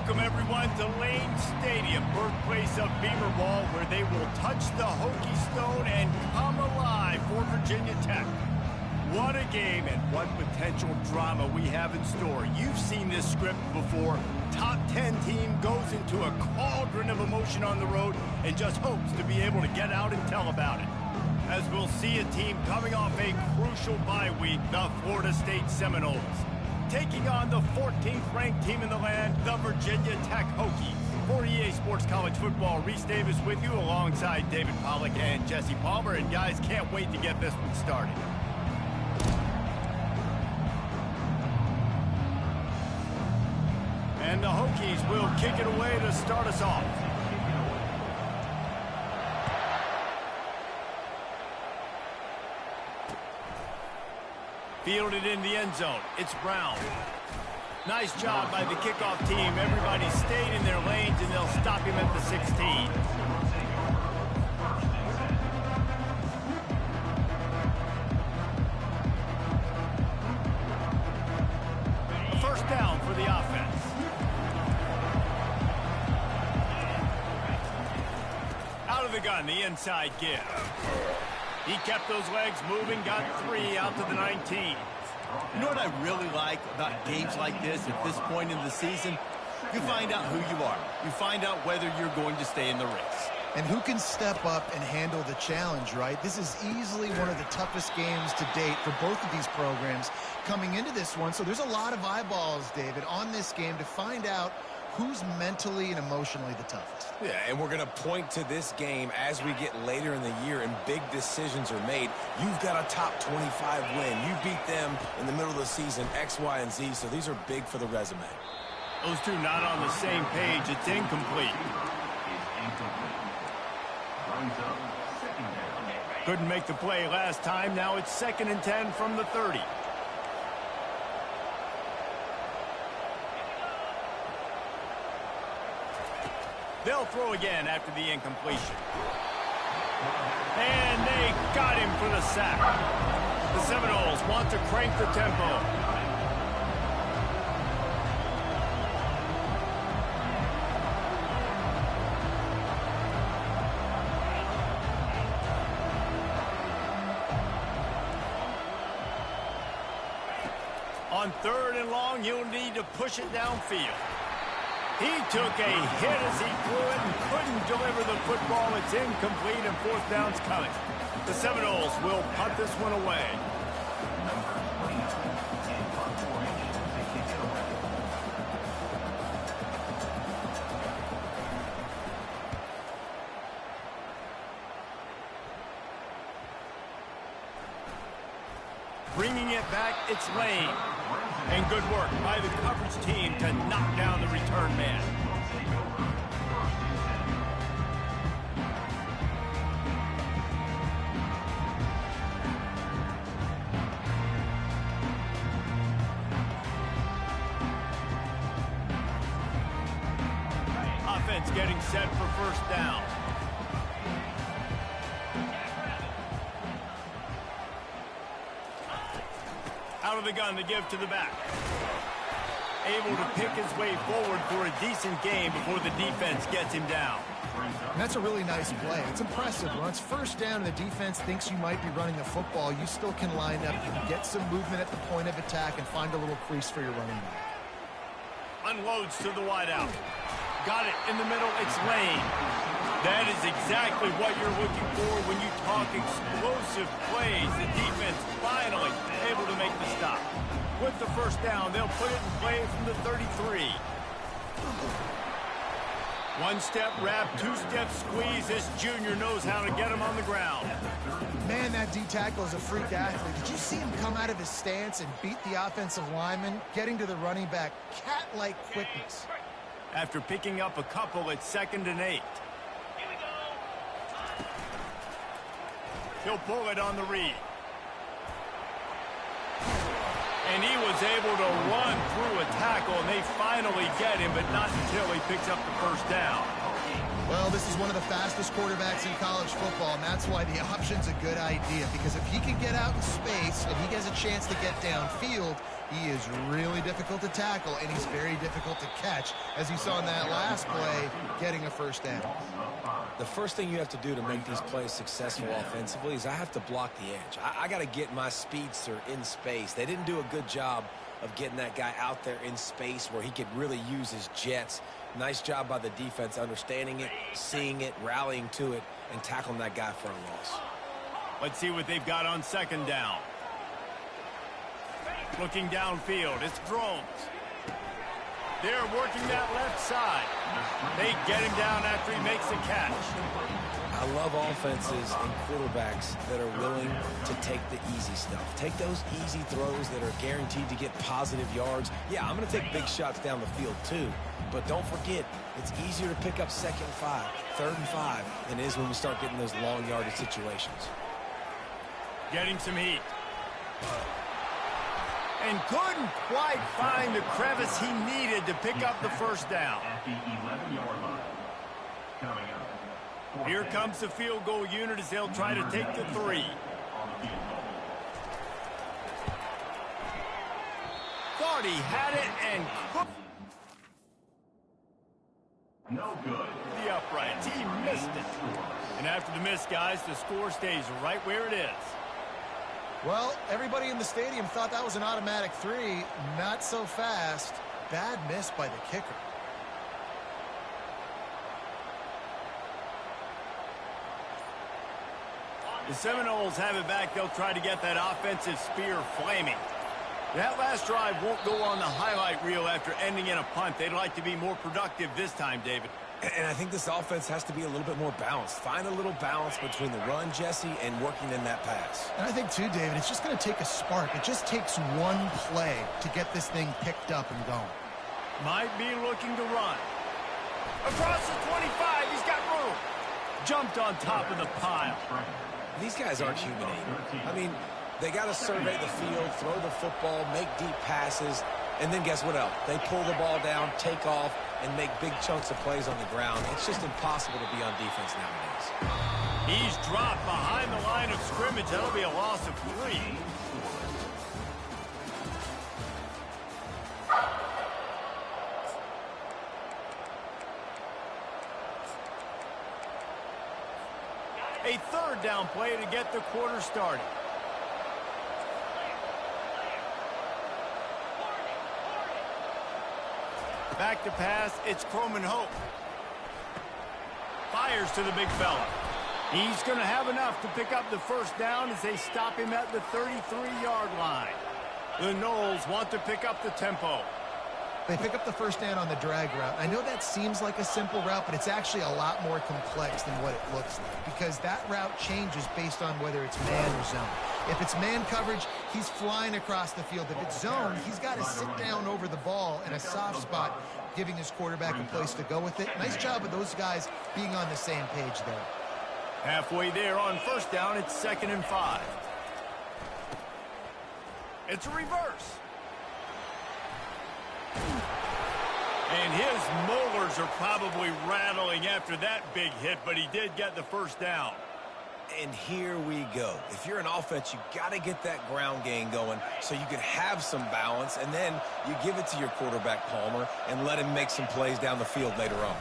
Welcome, everyone, to Lane Stadium, birthplace of Beamer Ball, where they will touch the Hokie Stone and come alive for Virginia Tech. What a game and what potential drama we have in store. You've seen this script before. Top 10 team goes into a cauldron of emotion on the road and just hopes to be able to get out and tell about it. As we'll see a team coming off a crucial bye week, the Florida State Seminoles, taking on the 14th ranked team in the land, the Virginia Tech Hokies. For EA Sports College Football, Reese Davis with you alongside David Pollack and Jesse Palmer. And guys, can't wait to get this one started. And the Hokies will kick it away to start us off. Fielded in the end zone. It's Brown. Nice job by the kickoff team. Everybody stayed in their lanes, and they'll stop him at the 16. A first down for the offense. Out of the gun, the inside give. He kept those legs moving, got 3 out to the 19. You know what I really like about games like this at this point in the season? You find out who you are. You find out whether you're going to stay in the race. And who can step up and handle the challenge, right? This is easily one of the toughest games to date for both of these programs coming into this one. So there's a lot of eyeballs, David, on this game to find out who's mentally and emotionally the toughest. Yeah, and we're going to point to this game as we get later in the year and big decisions are made. You've got a top 25 win. You beat them in the middle of the season, X, Y, and Z, so these are big for the resume. Those two not on the same page. It's incomplete. Couldn't make the play last time. Now it's 2nd and 10 from the 30. They'll throw again after the incompletion. And they got him for the sack. The Seminoles want to crank the tempo. On 3rd and long, you'll need to push it downfield. He took a hit as he threw it and couldn't deliver the football. It's incomplete and 4th down's coming. The Seminoles will punt this one away. Bringing it back, it's Lane. And good work by the coverage team to knock down the return man. Offense getting set for 1st down. Out of the gun to give to the back. Able to pick his way forward for a decent game before the defense gets him down. And that's a really nice play. It's impressive. When it's 1st down and the defense thinks you might be running the football, you still can line up. You can get some movement at the point of attack and find a little crease for your running back. Unloads to the wideout. Got it in the middle. It's Lane. That is exactly what you're looking for when you talk explosive plays. The defense finally able to make the stop. With the 1st down, they'll put it in play from the 33. 1-step wrap, 2-step squeeze. This junior knows how to get him on the ground. Man, that D-tackle is a freak athlete. Did you see him come out of his stance and beat the offensive lineman, getting to the running back? Cat-like quickness. After picking up a couple, it's 2nd and 8. He'll pull it on the read. And he was able to run through a tackle, and they finally get him, but not until he picks up the 1st down. Well, this is one of the fastest quarterbacks in college football, and that's why the option's a good idea, because if he can get out in space and he gets a chance to get downfield, He is really difficult to tackle, and he's very difficult to catch, as you saw in that last play, getting a first down. The first thing you have to do to make these plays successful offensively is I have to block the edge. I got to get my speedster in space. They didn't do a good job of getting that guy out there in space where he could really use his jets. Nice job by the defense understanding it, seeing it, rallying to it, and tackling that guy for a loss. Let's see what they've got on second down. Looking downfield, it's Drones. They're working that left side. They get him down after he makes a catch. I love offenses and quarterbacks that are willing to take the easy stuff. Take those easy throws that are guaranteed to get positive yards. Yeah, I'm going to take big shots down the field too. But don't forget, it's easier to pick up 2nd and 5, 3rd and 5 than it is when we start getting those long yardage situations. Getting some heat. And couldn't quite find the crevice he needed to pick up the first down. Here comes the field goal unit as they'll try to take the 3. Thought he had it and cooked. No good. The uprights. He missed it. And after the miss, guys, the score stays right where it is. Well, everybody in the stadium thought that was an automatic 3. Not so fast. Bad miss by the kicker. The Seminoles have it back. They'll try to get that offensive spear flaming. That last drive won't go on the highlight reel after ending in a punt. They'd like to be more productive this time, David. And I think this offense has to be a little bit more balanced. Find a little balance between the run, Jesse, and working in that pass. And I think, too, David, it's just going to take a spark. It just takes one play to get this thing picked up and going. Might be looking to run. Across the 25, he's got room. Jumped on top of the pile. These guys aren't human either. I mean, they got to survey the field, throw the football, make deep passes, and then guess what else? They pull the ball down, take off, and make big chunks of plays on the ground. It's just impossible to be on defense nowadays. He's dropped behind the line of scrimmage. That'll be a loss of 3. A 3rd down play to get the quarter started. Back to pass, it's Croman Hope. Fires to the big fella. He's going to have enough to pick up the first down as they stop him at the 33-yard line. The Noles want to pick up the tempo. They pick up the first down on the drag route. I know that seems like a simple route, but it's actually a lot more complex than what it looks like, because that route changes based on whether it's man or zone. If it's man coverage, he's flying across the field. If it's zone, he's got to sit down over the ball in a soft spot, giving his quarterback a place to go with it. Nice job of those guys being on the same page there. Halfway there on first down, it's 2nd and 5. It's a reverse. And his molars are probably rattling after that big hit, but he did get the first down. And here we go. If you're an offense, you got to get that ground game going so you can have some balance, and then you give it to your quarterback, Palmer, and let him make some plays down the field later on.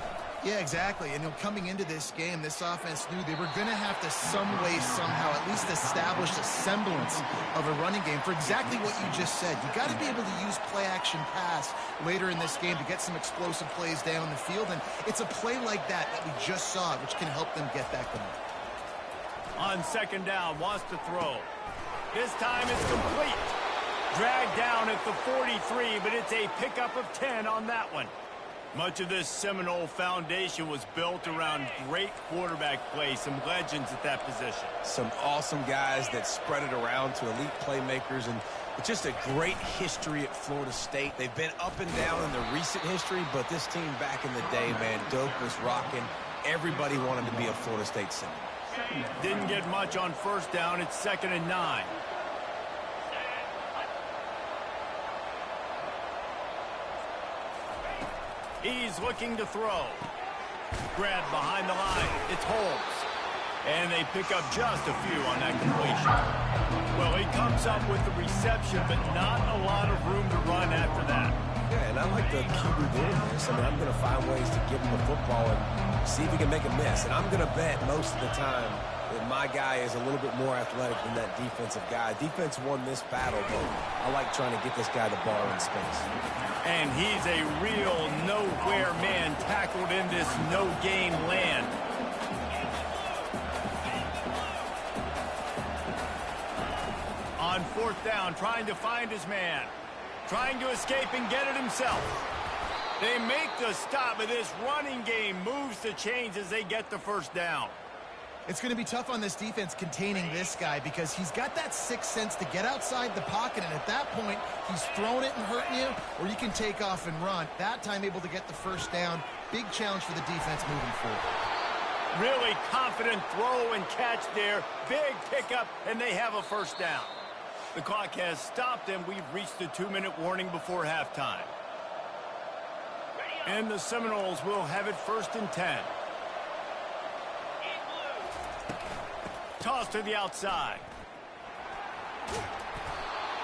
Yeah, exactly. And coming into this game, this offense knew they were going to have to some way, somehow, at least establish a semblance of a running game for exactly what you just said. You got to be able to use play-action pass later in this game to get some explosive plays down the field. And it's a play like that we just saw, which can help them get that going. On second down, wants to throw. This time it's complete. Dragged down at the 43, but it's a pickup of 10 on that one. Much of this Seminole foundation was built around great quarterback play, some legends at that position. Some awesome guys that spread it around to elite playmakers, and it's just a great history at Florida State. They've been up and down in the recent history, but this team back in the day, man, Doak was rocking. Everybody wanted to be a Florida State Seminole. Didn't get much on first down. It's 2nd and 9. He's looking to throw. Grabbed behind the line. It's Holmes. And they pick up just a few on that completion. Well, he comes up with the reception, but not a lot of room to run after that. Yeah, and I like the keeper doing this. I mean, I'm going to find ways to give him the football and see if he can make a miss. And I'm going to bet most of the time that my guy is a little bit more athletic than that defensive guy. Defense won this battle, but I like trying to get this guy the ball in space. And he's a real nowhere man tackled in this no-game land. On fourth down, trying to find his man. Trying to escape and get it himself. They make the stop, but this running game moves the chains as they get the first down. It's going to be tough on this defense containing this guy because he's got that sixth sense to get outside the pocket, and at that point, he's throwing it and hurting you, or you can take off and run. That time able to get the first down. Big challenge for the defense moving forward. Really confident throw and catch there. Big pickup, and they have a first down. The clock has stopped, and we've reached the 2-minute warning before halftime. And the Seminoles will have it 1st and 10. Toss to the outside.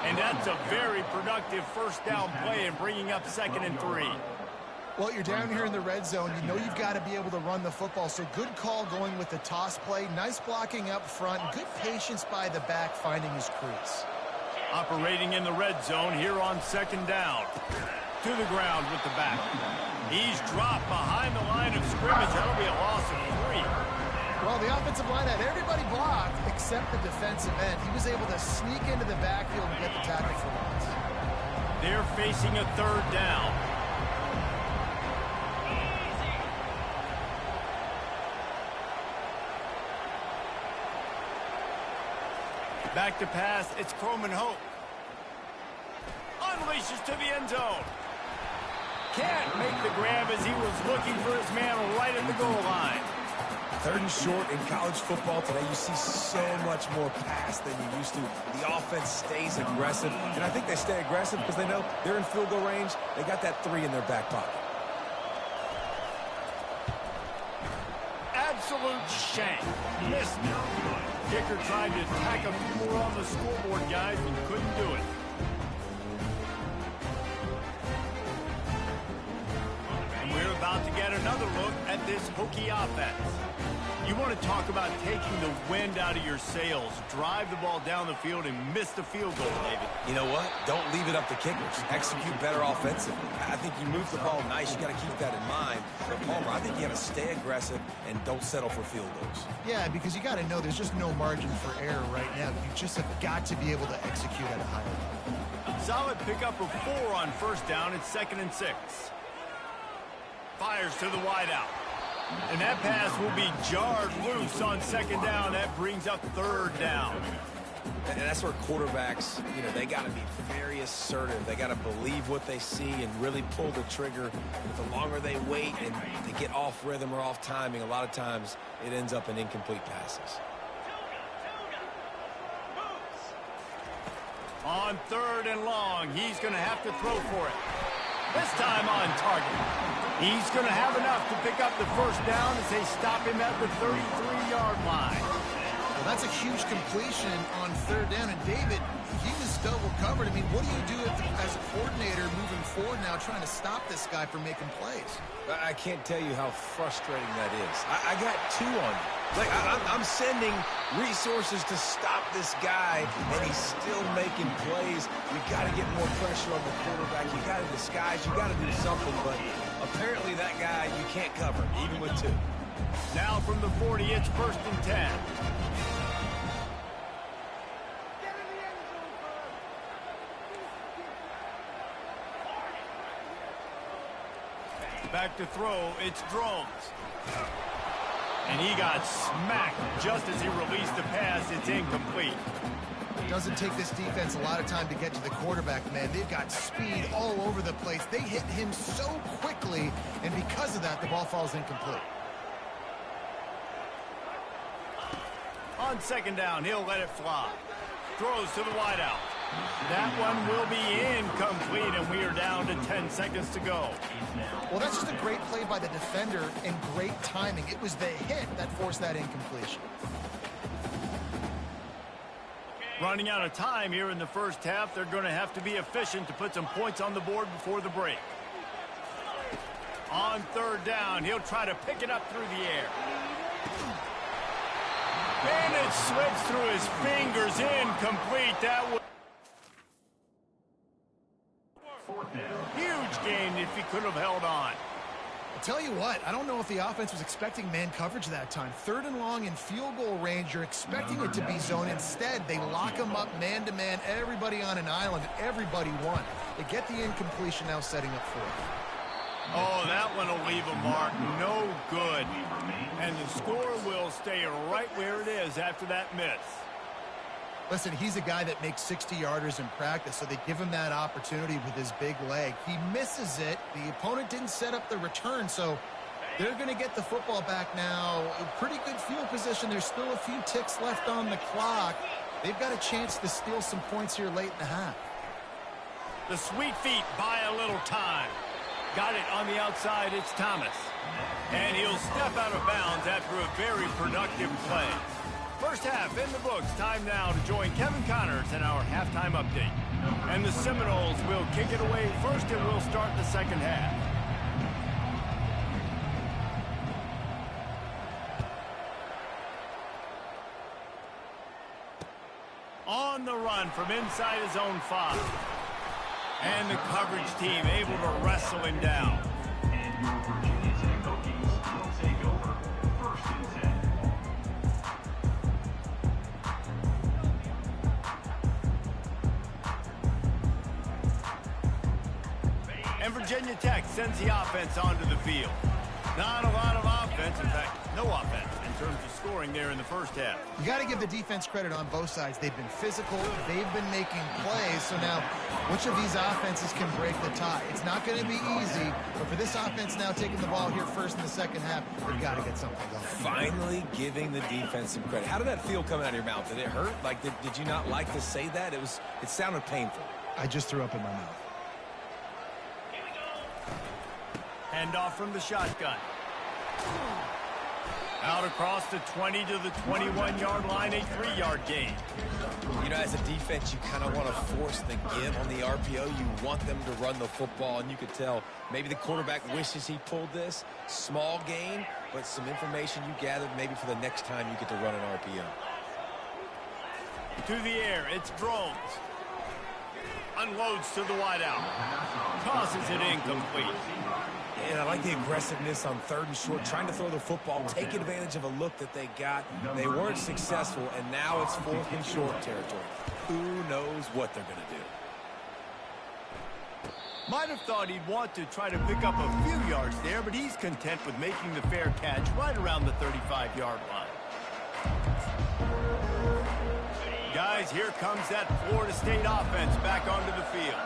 And that's a very productive first down play and bringing up 2nd and 3. Well, you're down here in the red zone. You know you've got to be able to run the football, so good call going with the toss play. Nice blocking up front. Good patience by the back finding his crease. Operating in the red zone here on 2nd down. To the ground with the back. He's dropped behind the line of scrimmage. That'll be a loss of 3. Well, the offensive line had everybody blocked except the defensive end. He was able to sneak into the backfield and get the tackle for loss. They're facing a 3rd down. Back to pass, it's Croman Hope. Unleashes to the end zone. Can't make the grab as he was looking for his man right at the goal line. 3rd and short in college football today. You see so much more pass than you used to. The offense stays aggressive, and I think they stay aggressive because they know they're in field goal range. They got that 3 in their back pocket. Absolute shank. Missed it. Kicker tried to tack a few more on the scoreboard, guys, and couldn't do it. And we're about to get another look at this Hokie offense. You want to talk about taking the wind out of your sails. Drive the ball down the field and miss the field goal, David. You know what? Don't leave it up to kickers. Execute better offensively. I think you move the ball nice. You got to keep that in mind. But Palmer, I think you got to stay aggressive and don't settle for field goals. Yeah, because you got to know there's just no margin for error right now. You just have got to be able to execute at a higher level. Solid pickup of 4 on 1st down. It's 2nd and 6. Fires to the wideout. And that pass will be jarred loose on 2nd down. That brings up 3rd down. And that's where quarterbacks, they got to be very assertive. They got to believe what they see and really pull the trigger. The longer they wait and they get off rhythm or off timing, a lot of times it ends up in incomplete passes. On 3rd and long, he's going to have to throw for it. This time on target. He's going to have enough to pick up the first down as they stop him at the 33-yard line. Well, that's a huge completion on 3rd down. And David, he was double covered. I mean, what do you do as a coordinator moving forward now trying to stop this guy from making plays? I can't tell you how frustrating that is. I got 2 on you. Like, I'm sending resources to stop this guy, and he's still making plays. You got to get more pressure on the quarterback. You got to disguise. You got to do something, but apparently that guy you can't cover, even with 2. Now from the 40, it's 1st and 10. Back to throw, it's Drones. And he got smacked just as he released the pass. It's incomplete. It doesn't take this defense a lot of time to get to the quarterback, man. They've got speed all over the place. They hit him so quickly, and because of that, the ball falls incomplete. On 2nd down, he'll let it fly. Throws to the wideout. That one will be incomplete, and we are down to 10 seconds to go. Well, that's just a great play by the defender and great timing. It was the hit that forced that incompletion. Running out of time here in the first half. They're going to have to be efficient to put some points on the board before the break. On third down, he'll try to pick it up through the air. And it slips through his fingers, incomplete. That was huge gain if he could have held on. I'll tell you what, I don't know if the offense was expecting man coverage that time. Third and long in field goal range, you're expecting it to be zone. Instead, they lock him up man-to-man, everybody on an island, everybody won. They get the incompletion now setting up for it. Oh, that one will leave a mark. No good. And the score will stay right where it is after that miss. Listen, he's a guy that makes 60-yarders in practice, so they give him that opportunity with his big leg. He misses it. The opponent didn't set up the return, so they're going to get the football back now. A pretty good field position. There's still a few ticks left on the clock. They've got a chance to steal some points here late in the half. The sweet feet buy a little time. Got it on the outside. It's Thomas. And he'll step out of bounds after a very productive play. First half in the books. Time now to join Kevin Connors in our halftime update. And the Seminoles will kick it away first, and we'll start the second half. On the run from inside his own 5. And the coverage team able to wrestle him down. And Virginia Tech sends the offense onto the field. Not a lot of offense, in fact, no offense in terms of scoring there in the first half. You got to give the defense credit on both sides. They've been physical. They've been making plays. So now, which of these offenses can break the tie? It's not going to be easy, but for this offense now taking the ball here first in the second half, they've got to get something going. Finally giving the defense some credit. How did that feel coming out of your mouth? Did it hurt? Like, did you not like to say that? It sounded painful. I just threw up in my mouth. Handoff from the shotgun. Out across the 20 to the 21-yard line, a 3-yard gain. You know, as a defense, you kind of want to force the give on the RPO. You want them to run the football, and you could tell maybe the quarterback wishes he pulled this. Small gain, but some information you gathered maybe for the next time you get to run an RPO. To the air, it's Drones. Unloads to the wideout. Tosses it incomplete. And I like the aggressiveness on third and short, trying to throw the football, take advantage of a look that they got. They weren't successful, and now it's fourth and short territory. Who knows what they're going to do? Might have thought he'd want to try to pick up a few yards there, but he's content with making the fair catch right around the 35-yard line. Guys, here comes that Florida State offense back onto the field.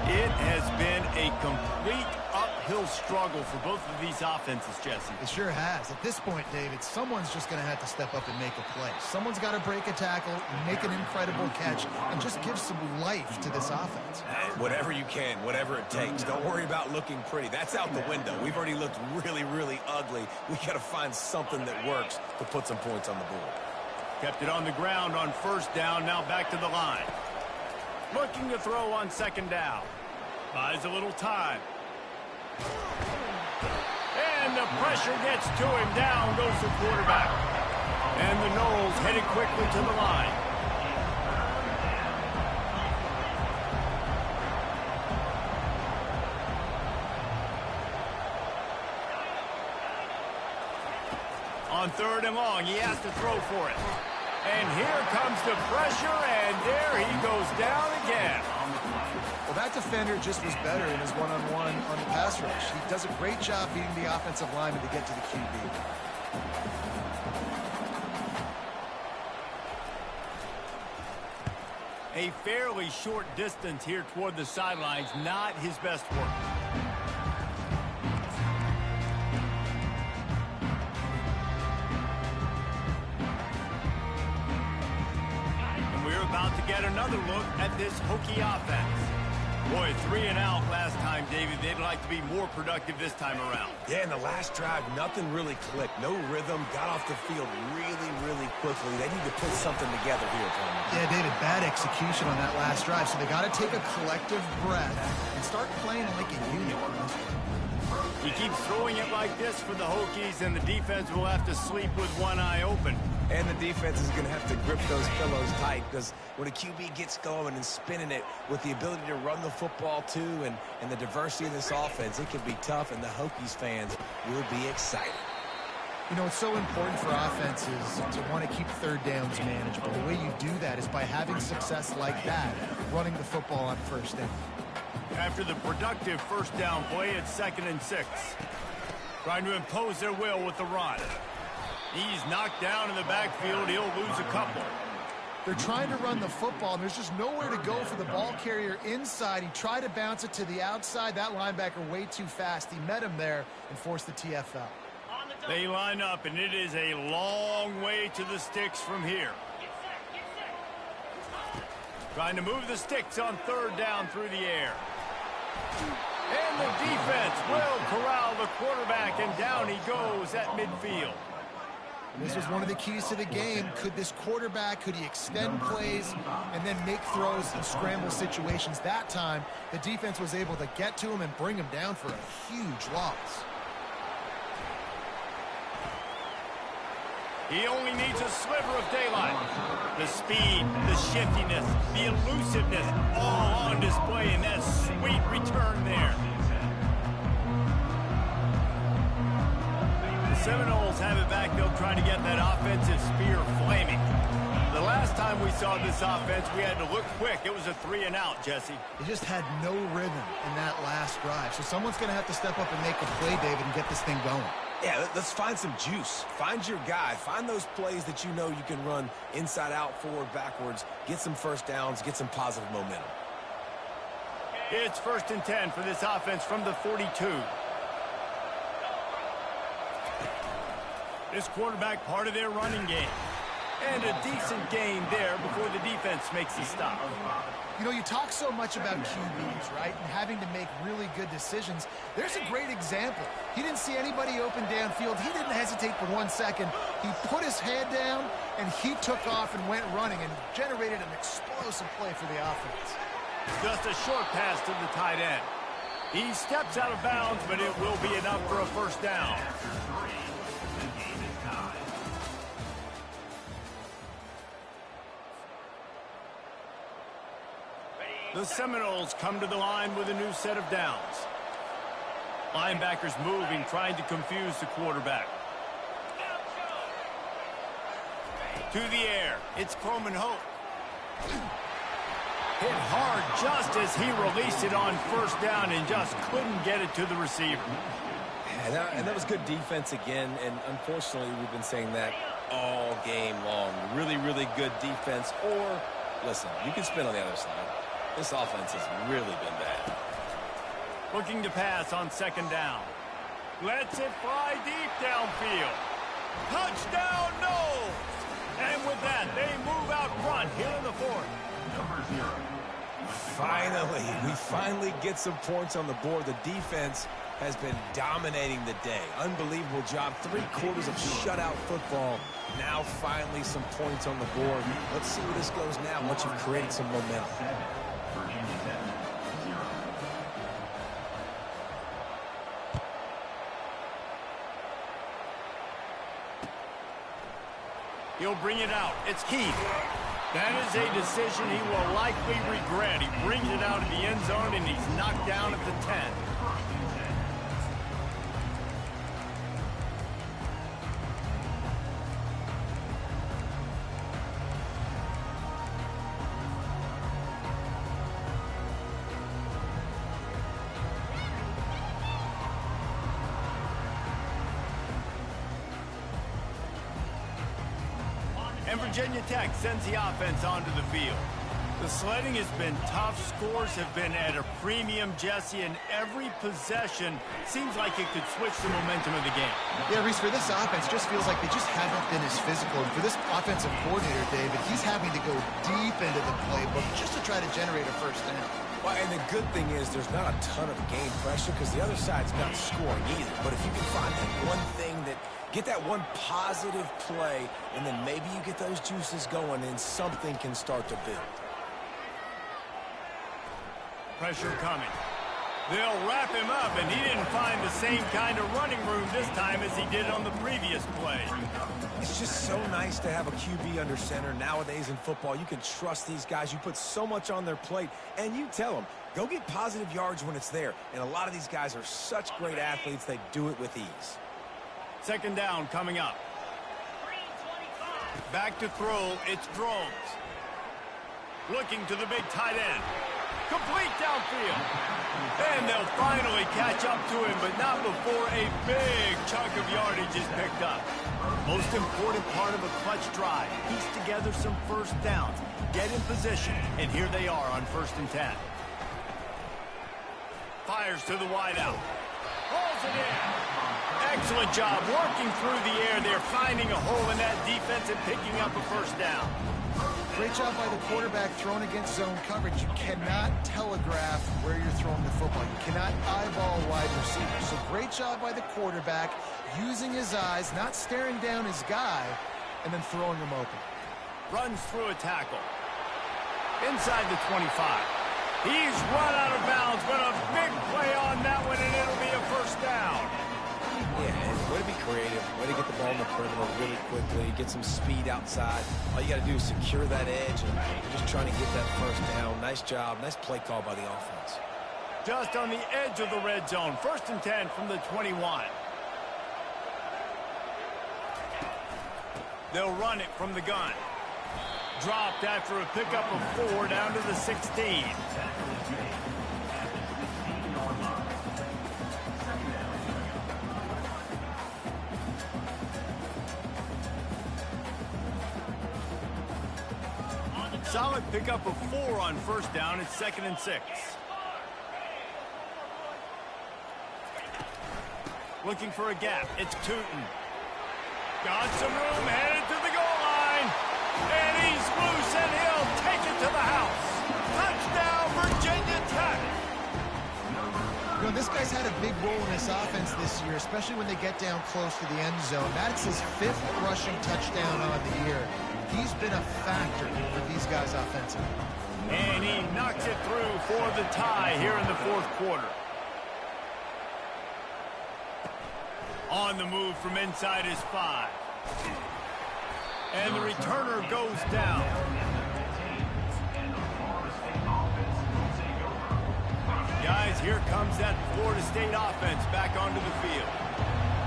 It has been a complete uphill struggle for both of these offenses, Jesse. It sure has. At this point, David, someone's just going to have to step up and make a play. Someone's got to break a tackle, make an incredible catch, and just give some life to this offense. Whatever you can, whatever it takes. Don't worry about looking pretty. That's out the window. We've already looked really, really ugly. We got to find something that works to put some points on the board. Kept it on the ground on first down, now back to the line. Looking to throw on second down. Buys a little time. And the pressure gets to him. Down goes the quarterback. And the Noles headed quickly to the line. On third and long, he has to throw for it. And here comes the pressure, and there he goes down again. Well, that defender just was better in his one-on-one on the pass rush. He does a great job beating the offensive lineman to get to the QB. A fairly short distance here toward the sidelines, not his best work. about to get another look at this Hokie offense. Boy, 3 and out last time, David. They'd like to be more productive this time around. Yeah, in the last drive, nothing really clicked. No rhythm, got off the field really, really quickly. They need to put something together here, Coleman. Yeah, David, bad execution on that last drive, so they got to take a collective breath and start playing like a unit. He keeps throwing it like this for the Hokies, and the defense will have to sleep with one eye open. And the defense is going to have to grip those pillows tight, because when a QB gets going and spinning it with the ability to run the football too and the diversity of this offense, it can be tough, and the Hokies fans will be excited. You know, it's so important for offenses to want to keep third downs manageable. The way you do that is by having success like that, running the football on first down. After the productive first down play, it's 2nd and 6. Trying to impose their will with the run. He's knocked down in the backfield. He'll lose a couple. They're trying to run the football, and there's just nowhere to go for the ball carrier inside. He tried to bounce it to the outside. That linebacker way too fast. He met him there and forced the TFL. They line up, and it is a long way to the sticks from here. Trying to move the sticks on 3rd down through the air. And the defense will corral the quarterback, and down he goes at midfield. This was one of the keys to the game. Could this quarterback, could he extend plays and then make throws in scramble situations? That time, the defense was able to get to him and bring him down for a huge loss. He only needs a sliver of daylight. The speed, the shiftiness, the elusiveness, all on display in that sweet return there. The Seminoles have it back. They'll try to get that offensive spear flaming. The last time we saw this offense, we had to look quick. It was a 3 and out, Jesse. They just had no rhythm in that last drive. So someone's going to have to step up and make a play, David, and get this thing going. Yeah, let's find some juice. Find your guy. Find those plays that you know you can run inside out, forward, backwards. Get some first downs. Get some positive momentum. It's 1st and 10 for this offense from the 42. This quarterback part of their running game. And a decent gain there before the defense makes the stop. You know, you talk so much about QBs, right, and having to make really good decisions. There's a great example. He didn't see anybody open downfield. He didn't hesitate for 1 second. He put his head down, and he took off and went running and generated an explosive play for the offense. Just a short pass to the tight end. He steps out of bounds, but it will be enough for a first down. The Seminoles come to the line with a new set of downs. Linebackers moving, trying to confuse the quarterback. To the air. It's Coleman Hope. Hit hard just as he released it on first down and just couldn't get it to the receiver. And that was good defense again, and unfortunately we've been saying that all game long. Really, really good defense. Or, listen, you can spin on the other side. This offense has really been bad. Looking to pass on 2nd down. Lets it fly deep downfield. Touchdown, no! And with that, they move out front here in the 4th. Finally, we finally get some points on the board. The defense has been dominating the day. Unbelievable job. 3 quarters of shutout football. Now finally some points on the board. Let's see where this goes now once you've created some momentum. He'll bring it out. It's Heath. That is a decision he will likely regret. He brings it out of the end zone, and he's knocked down at the 10. And Virginia Tech sends the offense onto the field. The sledding has been tough. Scores have been at a premium, Jesse, and every possession seems like it could switch the momentum of the game. Yeah, Reese, for this offense, just feels like they just haven't been as physical. And for this offensive coordinator, David, he's having to go deep into the playbook just to try to generate a first down. Well, and the good thing is there's not a ton of game pressure because the other side's not scoring either. But if you can find that one thing get that one positive play, and then maybe you get those juices going and something can start to build. Pressure coming. They'll wrap him up, and he didn't find the same kind of running room this time as he did on the previous play. It's just so nice to have a QB under center. Nowadays in football, you can trust these guys. You put so much on their plate, and you tell them, go get positive yards when it's there. And a lot of these guys are such great athletes, they do it with ease. Second down coming up. Back to throw, it's Drones. Looking to the big tight end. Complete downfield. And they'll finally catch up to him, but not before a big chunk of yardage is picked up. Most important part of a clutch drive. Piece together some first downs. Get in position, and here they are on 1st and 10. Fires to the wideout. Rolls it in. Excellent job working through the air. They're finding a hole in that defense and picking up a first down. Great job by the quarterback throwing against zone coverage. You cannot telegraph where you're throwing the football. You cannot eyeball wide receivers. So great job by the quarterback using his eyes, not staring down his guy, and then throwing him open. Runs through a tackle. Inside the 25. He's run out of bounds, but a big play on that one, and it'll be a first down. Yeah, and way to be creative, way to get the ball in the perimeter really quickly, get some speed outside. All you got to do is secure that edge, and you're just trying to get that first down. Nice job, nice play call by the offense. Just on the edge of the red zone. 1st and 10 from the 21. They'll run it from the gun. Dropped after a pickup of 4 down to the 16. Solid pickup of 4 on 1st down. It's 2nd and 6. Looking for a gap. It's Tootin. Got some room, headed to the goal line. And he's loose, and he'll take it to the house. Touchdown, Virginia Tech. You know, this guy's had a big role in this offense this year, especially when they get down close to the end zone. That's his 5th rushing touchdown on the year. He's been a factor for these guys offensively. And he knocks it through for the tie here in the 4th quarter. On the move from inside his 5. And the returner goes down. Guys, here comes that Florida State offense back onto the field.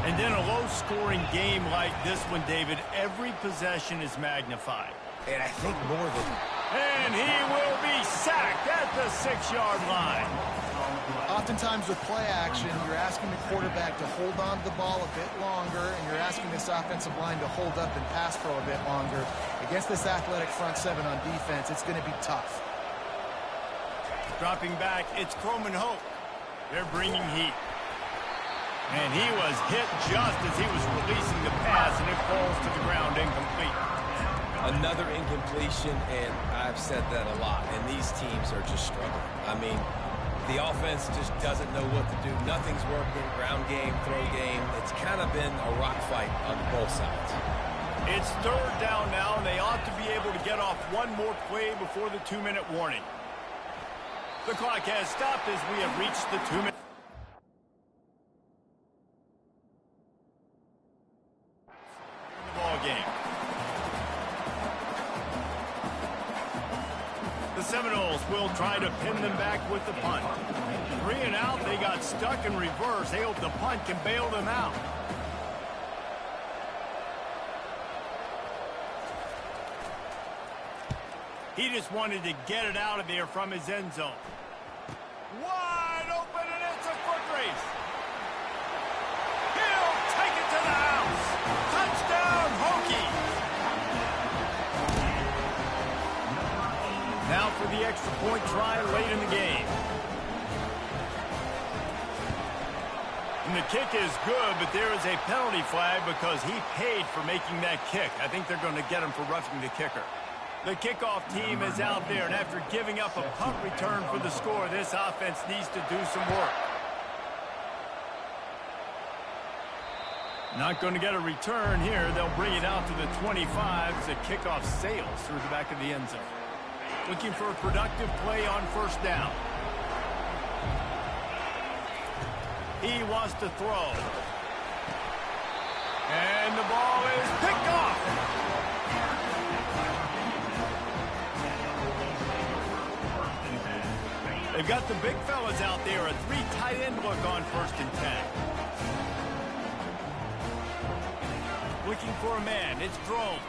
And in a low-scoring game like this one, David, every possession is magnified. And I think more than... And he will be sacked at the 6-yard line. Oftentimes with play action, you're asking the quarterback to hold on to the ball a bit longer, and you're asking this offensive line to hold up and pass pro a bit longer. Against this athletic front 7 on defense, it's going to be tough. Dropping back, it's Croman Hope. They're bringing heat. And he was hit just as he was releasing the pass, and it falls to the ground incomplete. Another incompletion, and I've said that a lot, and these teams are just struggling. I mean, the offense just doesn't know what to do. Nothing's working. Ground game, throw game. It's kind of been a rock fight on both sides. It's 3rd down now, and they ought to be able to get off one more play before the 2-minute warning. The clock has stopped as we have reached the 2-minute. Ball game. The Seminoles will try to pin them back with the punt. 3 and out, they got stuck in reverse. They hope the punt can bail them out. He just wanted to get it out of there from his end zone. Wide open, and it's a foot race. He'll take it to the house. Touchdown, Hokies. Now for the extra point try late in the game. And the kick is good, but there is a penalty flag because he paid for making that kick. I think they're going to get him for roughing the kicker. The kickoff team is out there, and after giving up a punt return for the score, this offense needs to do some work. Not going to get a return here. They'll bring it out to the 25 as the kickoff sails through the back of the end zone. Looking for a productive play on first down. He wants to throw. And the ball is picked off. They've got the big fellas out there. A 3 tight end look on 1st and 10. Looking for a man. It's Drones.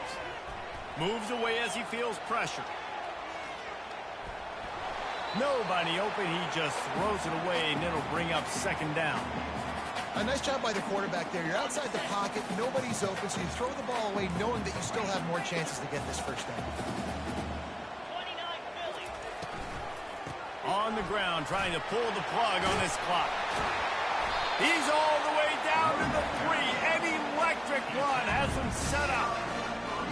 Moves away as he feels pressure. Nobody open. He just throws it away, and it'll bring up 2nd down. A nice job by the quarterback there. You're outside the pocket. Nobody's open, so you throw the ball away knowing that you still have more chances to get this 1st down. On the ground, trying to pull the plug on this clock. He's all the way down to the 3. An electric run has him set up.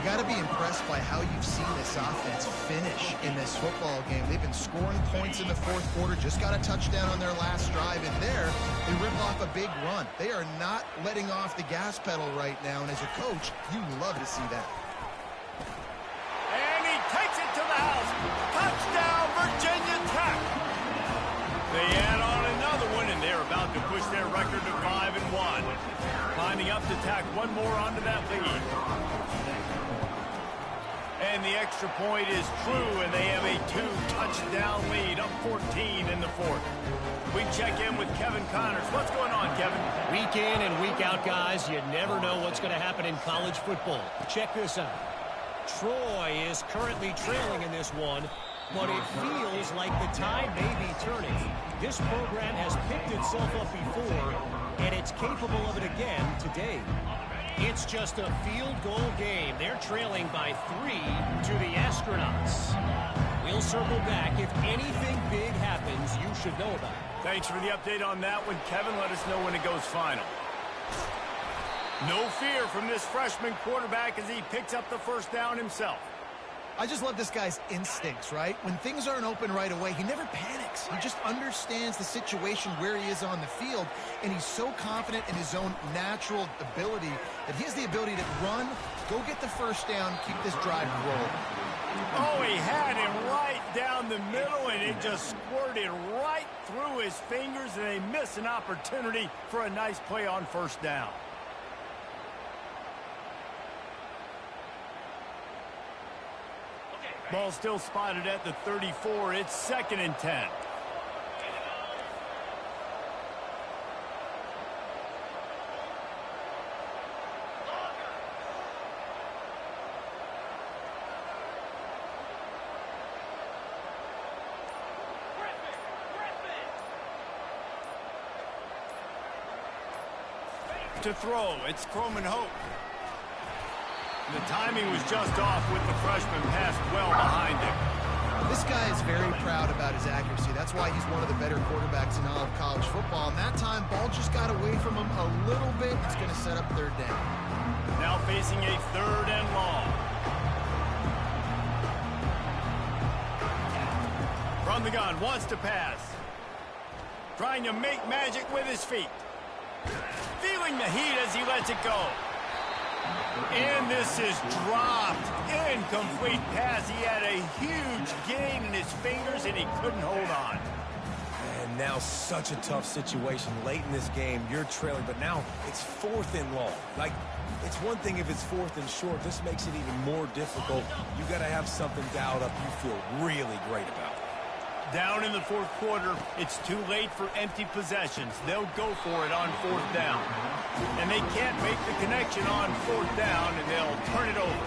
You got to be impressed by how you've seen this offense finish in this football game. They've been scoring points in the 4th quarter, just got a touchdown on their last drive, and there they rip off a big run. They are not letting off the gas pedal right now, and as a coach, you love to see that. And he takes it to the house. Touchdown, Virginia Tech. They add on another one, and they're about to push their record to 5-1. Climbing up to tack one more onto that lead. And the extra point is true, and they have a 2-touchdown lead, up 14 in the 4th. We check in with Kevin Connors. What's going on, Kevin? Week in and week out, guys, you never know what's going to happen in college football. Check this out. Troy is currently trailing in this one, but it feels like the tide may be turning. This program has picked itself up before, and it's capable of it again today. It's just a field goal game. They're trailing by 3 to the Astronauts. We'll circle back. If anything big happens, you should know about it. Thanks for the update on that one, Kevin. Let us know when it goes final. No fear from this freshman quarterback as he picks up the 1st down himself. I just love this guy's instincts, right? When things aren't open right away, he never panics. He just understands the situation where he is on the field, and he's so confident in his own natural ability that he has the ability to run, go get the 1st down, keep this drive rolling. Oh, he had him right down the middle, and it just squirted right through his fingers, and they miss an opportunity for a nice play on 1st down. Ball still spotted at the 34. It's 2nd and 10. To throw, it's Croman Hope. The timing was just off with the freshman passed well behind him. This guy is very proud about his accuracy. That's why he's one of the better quarterbacks in all of college football. And that time, ball just got away from him a little bit. It's going to set up 3rd down. Now facing a 3rd and long. From the gun, wants to pass. Trying to make magic with his feet. Feeling the heat as he lets it go. And this is dropped. Incomplete pass. He had a huge gain in his fingers, and he couldn't hold on. And now such a tough situation. Late in this game, you're trailing, but now it's 4th and long. Like, it's one thing if it's 4th and short. This makes it even more difficult. You got to have something dialed up you feel really great about. Down in the 4th quarter, it's too late for empty possessions. They'll go for it on 4th down. And they can't make the connection on 4th down, and they'll turn it over.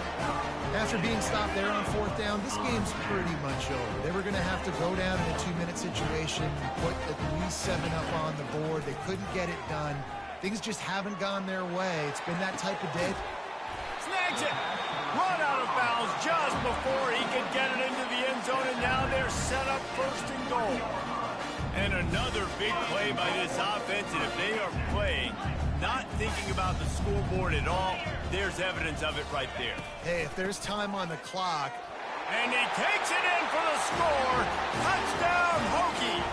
After being stopped there on 4th down, this game's pretty much over. They were going to have to go down in a 2-minute situation, put at least 7 up on the board. They couldn't get it done. Things just haven't gone their way. It's been that type of day. Snags it. Run out of bounds just before he could get it into the end zone, and now goal. And another big play by this offense, and if they are playing, not thinking about the scoreboard at all, there's evidence of it right there. Hey, if there's time on the clock. And he takes it in for the score. Touchdown, Hokie.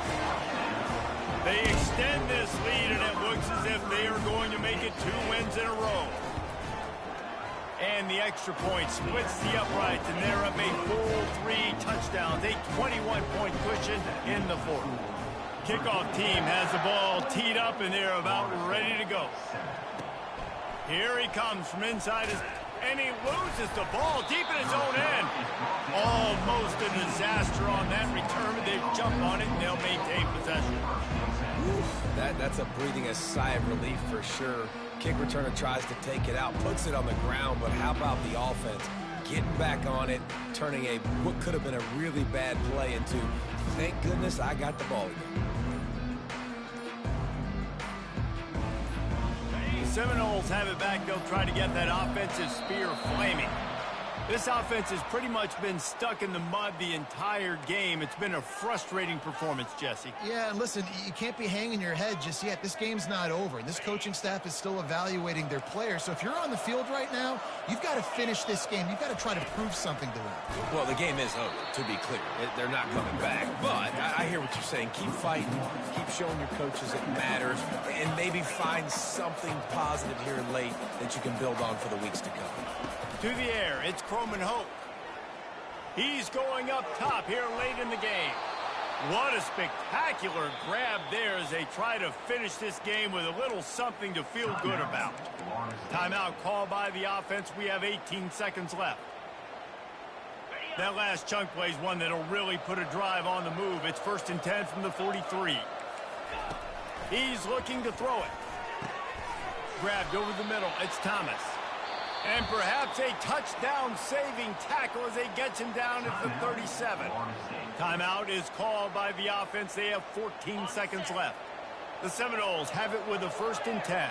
They extend this lead, and it looks as if they are going to make it 2 wins in a row. And the extra point splits the uprights, and they're up a full 3 touchdowns, a 21-point cushion in the fourth. Kickoff team has the ball teed up, and they're about ready to go. Here he comes from inside his, and he loses the ball deep in his own end. Almost a disaster on that return, but they jump on it, and they'll maintain possession. That's a breathing a sigh of relief for sure. Kick returner tries to take it out, puts it on the ground, but how about the offense getting back on it, turning what could have been a really bad play into, thank goodness I got the ball again. The Seminoles have it back. They'll try to get that offensive spear flaming. This offense has pretty much been stuck in the mud the entire game. It's been a frustrating performance, Jesse. Yeah, and listen, you can't be hanging your head just yet. This game's not over. This coaching staff is still evaluating their players. So if you're on the field right now, you've got to finish this game. You've got to try to prove something to them. Well, the game is over, to be clear. They're not coming back. But I hear what you're saying. Keep fighting. Keep showing your coaches it matters. And maybe find something positive here late that you can build on for the weeks to come. To the air, it's Croman Hope. He's going up top here late in the game. What a spectacular grab there as they try to finish this game with a little something to feel good about. Timeout called by the offense. We have 18 seconds left. That last chunk play is one that'll really put a drive on the move. It's 1st and 10 from the 43. He's looking to throw it. Grabbed over the middle. It's Thomas. And perhaps a touchdown-saving tackle as they get him down at the 37. Timeout is called by the offense. They have 14 seconds left. The Seminoles have it with a 1st and 10.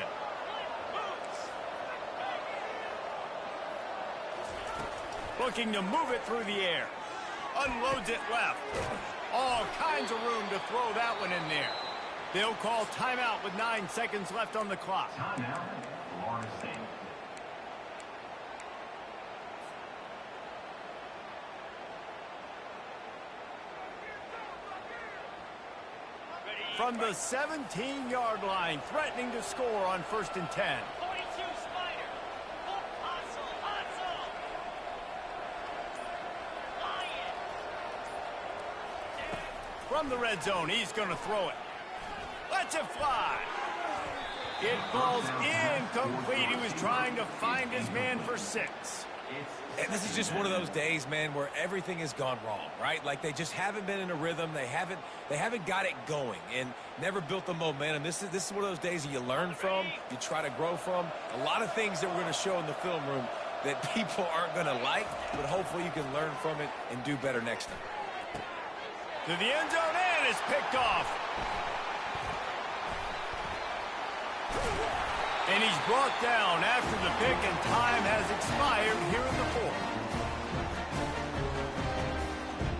Looking to move it through the air. Unloads it left. All kinds of room to throw that one in there. They'll call timeout with 9 seconds left on the clock. From the 17-yard line, threatening to score on 1st and 10. From the red zone, he's going to throw it. Lets it fly. It falls incomplete. He was trying to find his man for 6. And this is just one of those days, man, where everything has gone wrong, right? Like they just haven't been in a rhythm. They haven't got it going and never built the momentum. This is one of those days that you learn from, you try to grow from. A lot of things that we're going to show in the film room that people aren't going to like, but hopefully you can learn from it and do better next time. To the end zone, and it's picked off. And he's brought down after the pick, and time has expired here in the fourth.